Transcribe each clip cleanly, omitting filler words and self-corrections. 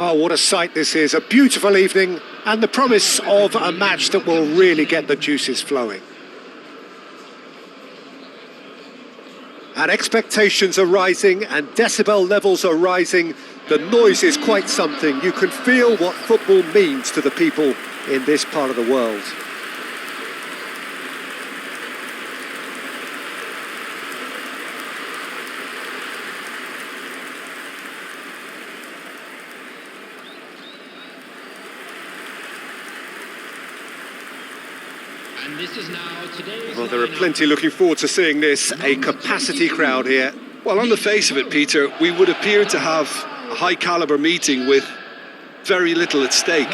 Oh, what a sight this is. A beautiful evening and the promise of a match that will really get the juices flowing. And expectations are rising and decibel levels are rising. The noise is quite something. You can feel what football means to the people in this part of the world. This is now today's well, there are plenty looking forward to seeing this. A capacity crowd here. Well, on the face of it, Peter, we would appear to have a high-caliber meeting with very little at stake.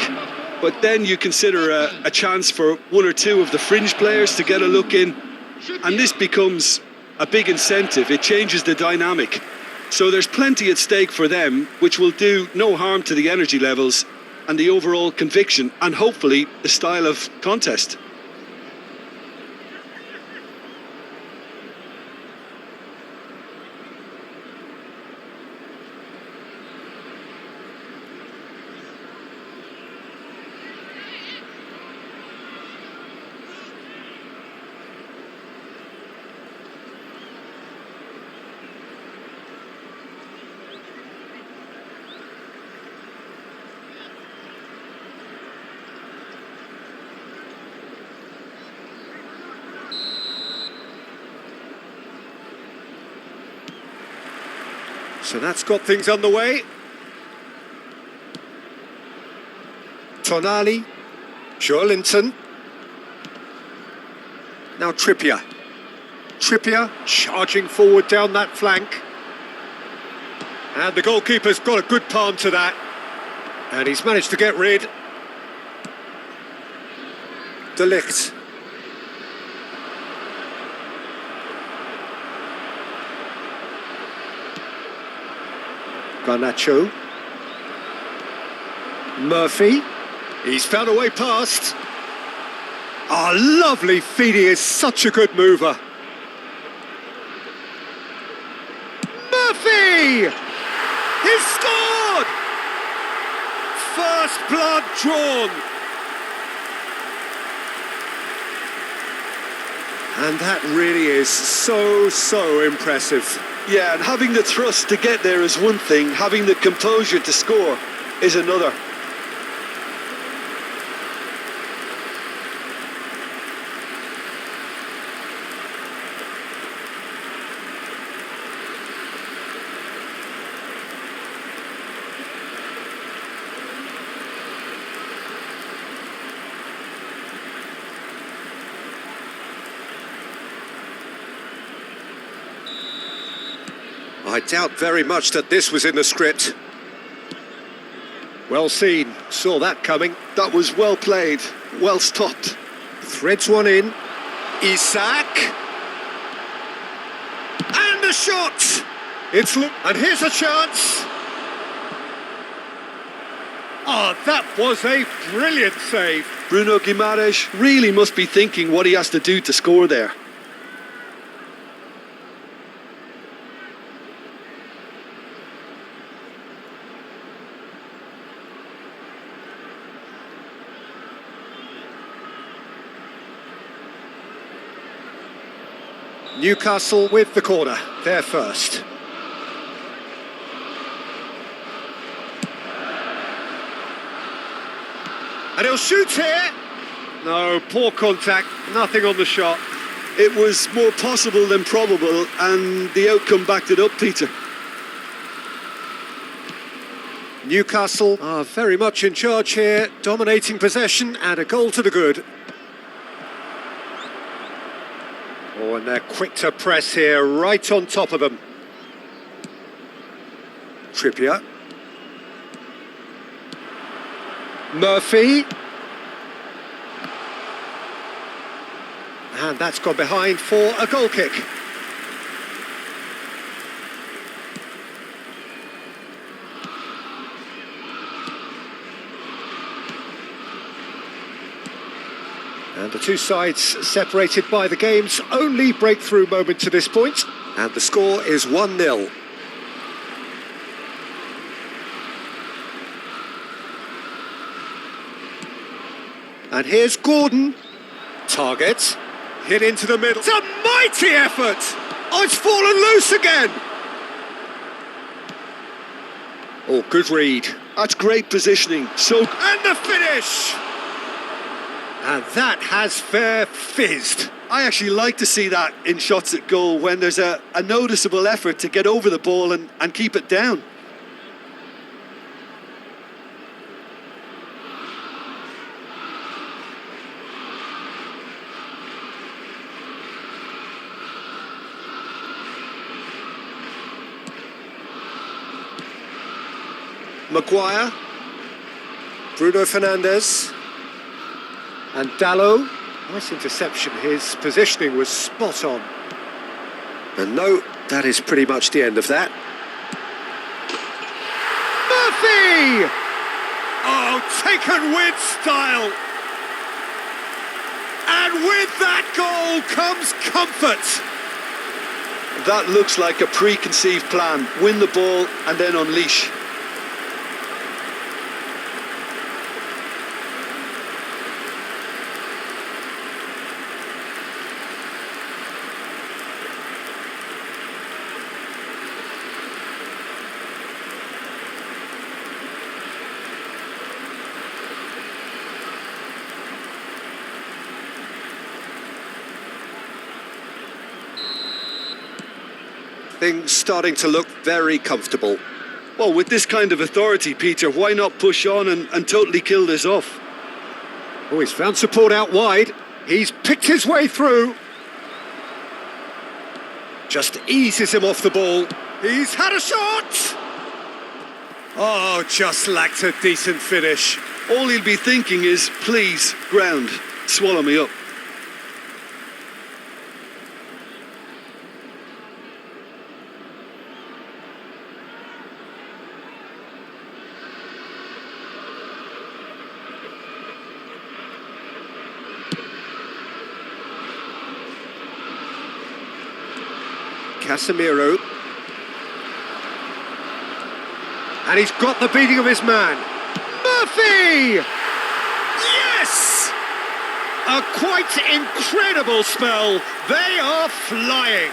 But then you consider a chance for one or two of the fringe players to get a look in, and this becomes a big incentive. It changes the dynamic. So there's plenty at stake for them, which will do no harm to the energy levels and the overall conviction, and hopefully the style of contest. So that's got things underway. Tonali, Joelinton. Now Trippier. Trippier charging forward down that flank. And the goalkeeper's got a good palm to that. And he's managed to get rid. De Ligt. Garnacho. Murphy. He's found a way past. Oh, lovely feed. He is such a good mover. Murphy! He's scored! First blood drawn. And that really is so impressive. Yeah, and having the thrust to get there is one thing, having the composure to score is another. I doubt very much that this was in the script. Well seen, saw that coming. That was well played, well stopped. Threads one in. Isak. And a shot! And here's a chance. Oh, that was a brilliant save. Bruno Guimaraes really must be thinking what he has to do to score there. Newcastle with the corner, they're first. And he'll shoot here. No, poor contact, nothing on the shot. It was more possible than probable, and the outcome backed it up, Peter. Newcastle are very much in charge here, dominating possession and a goal to the good. Oh, and they're quick to press here, right on top of them. Trippier. Murphy. And that's gone behind for a goal kick. And the two sides separated by the game's only breakthrough moment to this point. And the score is 1-0. And here's Gordon. Target. Hit into the middle. It's a mighty effort! Oh, it's fallen loose again! Oh, good read. That's great positioning. And the finish! And that has fair fizzed. I actually like to see that in shots at goal when there's a noticeable effort to get over the ball and keep it down. Maguire. Bruno Fernandes. And Dallo. Nice interception. His positioning was spot on. And no, that is pretty much the end of that. Murphy! Oh, taken with style. And with that goal comes comfort. That looks like a preconceived plan. Win the ball and then unleash. Things starting to look very comfortable. Well, with this kind of authority, Peter, why not push on and totally kill this off? Oh, he's found support out wide. He's picked his way through. Just eases him off the ball. He's had a shot! Oh, just lacked a decent finish. All he'll be thinking is, please, ground, swallow me up. Casemiro. And he's got the beating of his man. Murphy! Yes! A quite incredible spell. They are flying.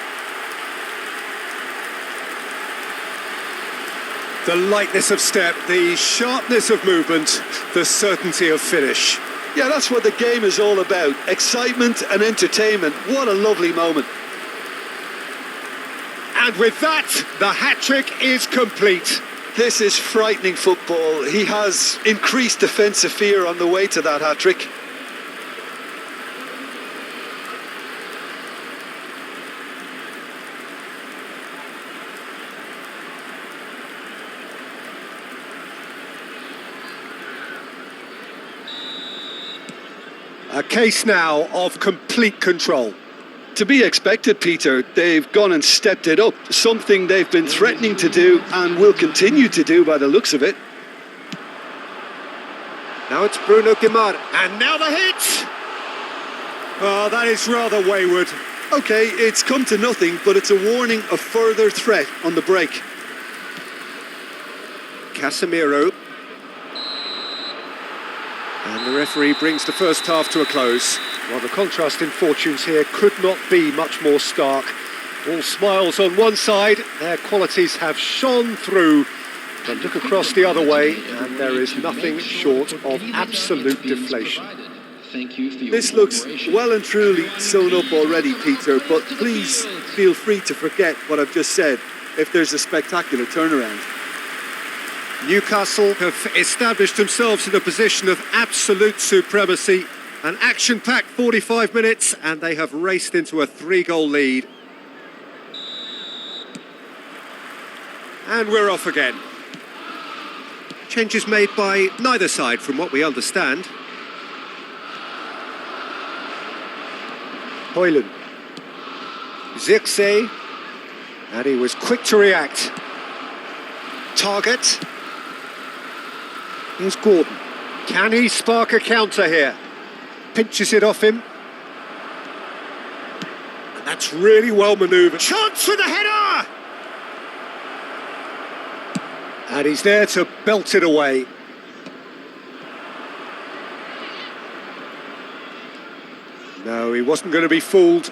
The lightness of step, the sharpness of movement, the certainty of finish. Yeah, that's what the game is all about. Excitement and entertainment. What a lovely moment. And with that, the hat-trick is complete. This is frightening football. He has increased defensive fear on the way to that hat-trick. A case now of complete control. To be expected, Peter. They've gone and stepped it up, something they've been threatening to do and will continue to do by the looks of it. Now it's Bruno Guimard, and now the hit! Oh, that is rather wayward. OK, it's come to nothing, but it's a warning of further threat on the break. Casemiro. And the referee brings the first half to a close. While the contrast in fortunes here could not be much more stark. All smiles on one side, their qualities have shone through. But look across the other way, and there is nothing short of absolute deflation. This looks well and truly sewn up already, Peter, but please feel free to forget what I've just said if there's a spectacular turnaround. Newcastle have established themselves in a position of absolute supremacy. An action-packed 45 minutes, and they have raced into a 3-goal lead. And we're off again. Changes made by neither side, from what we understand. Højlund. Zirkzee. And he was quick to react. Target. Here's Gordon. Can he spark a counter here? Pinches it off him. And that's really well manoeuvred. Chance for the header! And he's there to belt it away. No, he wasn't going to be fooled.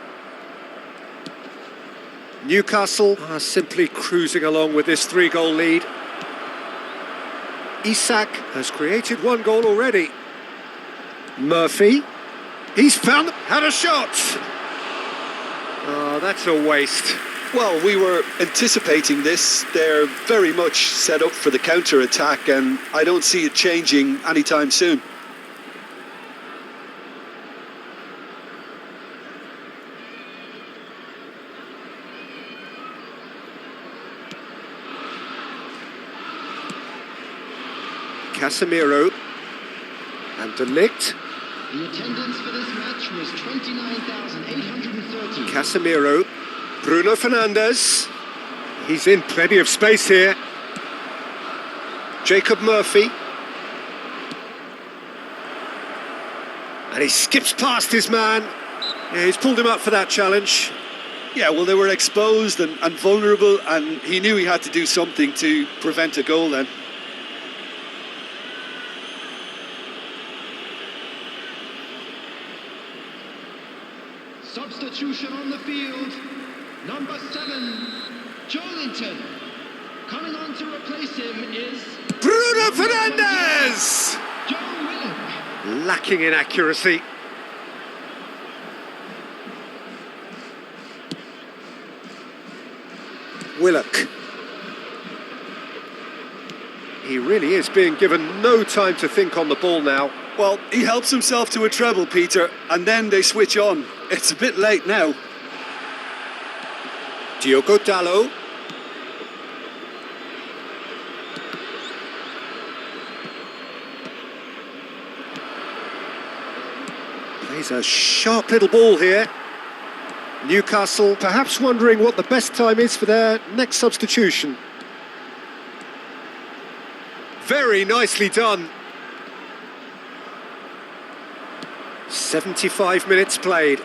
Newcastle are simply cruising along with this 3-goal lead. Isak has created 1 goal already. Murphy, he's had a shot. Oh, that's a waste. Well, we were anticipating this. They're very much set up for the counter-attack, and I don't see it changing anytime soon. Casemiro and De Ligt. The attendance for this match was 29,830. Casemiro, Bruno Fernandes. He's in plenty of space here. Jacob Murphy. And he skips past his man. Yeah, he's pulled him up for that challenge. Yeah, well, they were exposed and vulnerable, and he knew he had to do something to prevent a goal then. Substitution on the field. Number 7, Joelinton. Coming on to replace him is Bruno Fernandes! Joe Willock. Lacking in accuracy. Willock. He really is being given no time to think on the ball now. Well, he helps himself to a treble, Peter, and then they switch on. It's a bit late now. Diogo Dalot. Plays a sharp little ball here. Newcastle perhaps wondering what the best time is for their next substitution. Very nicely done. 75 minutes played.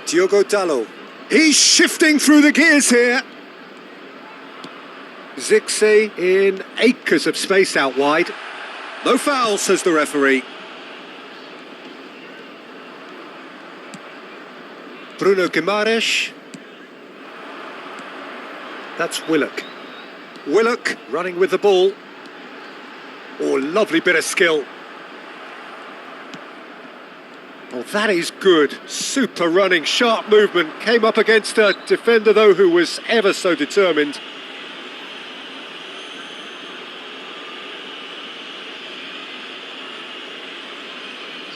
Diogo Dalot. He's shifting through the gears here. Zirkzee in acres of space out wide. No foul, says the referee. Bruno Guimaraes. That's Willock. Willock running with the ball. Oh, lovely bit of skill. Oh, that is good. Super running, sharp movement. Came up against a defender, though, who was ever so determined.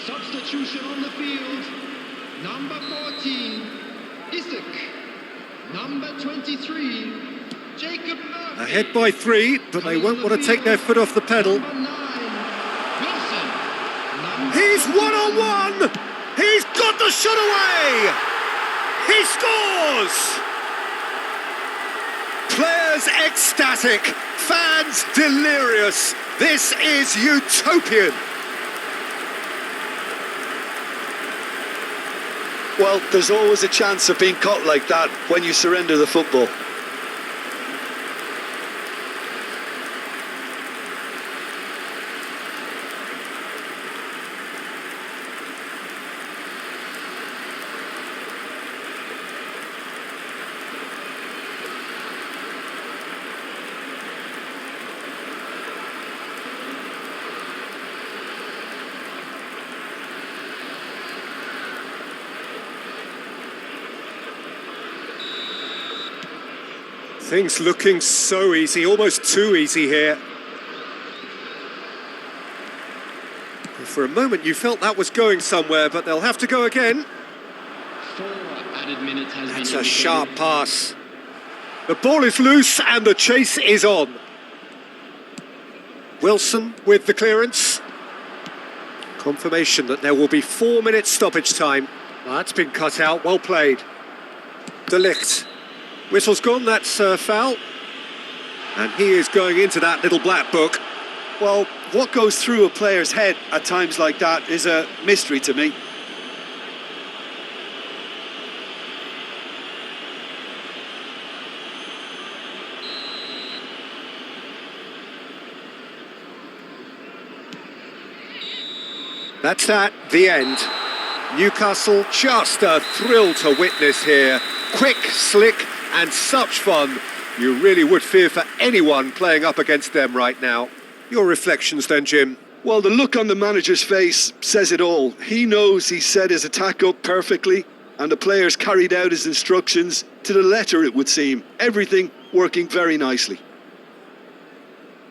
Substitution on the field. Number 14, Isak. Number 23, Jacob Murphy. Ahead by 3, but they won't want to take their foot off the pedal. Number 9, Wilson. He's one-on-one! He's got the shot away! He scores! Players ecstatic, fans delirious. This is utopian. Well, there's always a chance of being caught like that when you surrender the football. Things looking so easy, almost too easy here. For a moment you felt that was going somewhere, but they'll have to go again. 4 added minutes has That's been a indicated. sharp pass. The ball is loose and the chase is on. Wilson with the clearance. Confirmation that there will be 4 minutes stoppage time. Well, that's been cut out, well played. De Ligt. Whistle's gone, that's a foul. And he is going into that little black book. Well, what goes through a player's head at times like that is a mystery to me. That's that, the end. Newcastle, just a thrill to witness here. Quick, slick and such fun. You really would fear for anyone playing up against them right now. Your reflections then, Jim? Well, the look on the manager's face says it all. He knows he set his attack up perfectly and the players carried out his instructions to the letter, it would seem. Everything working very nicely.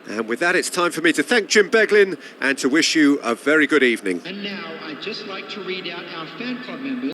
And with that, it's time for me to thank Jim Beglin and to wish you a very good evening. And now I'd just like to read out our fan club members.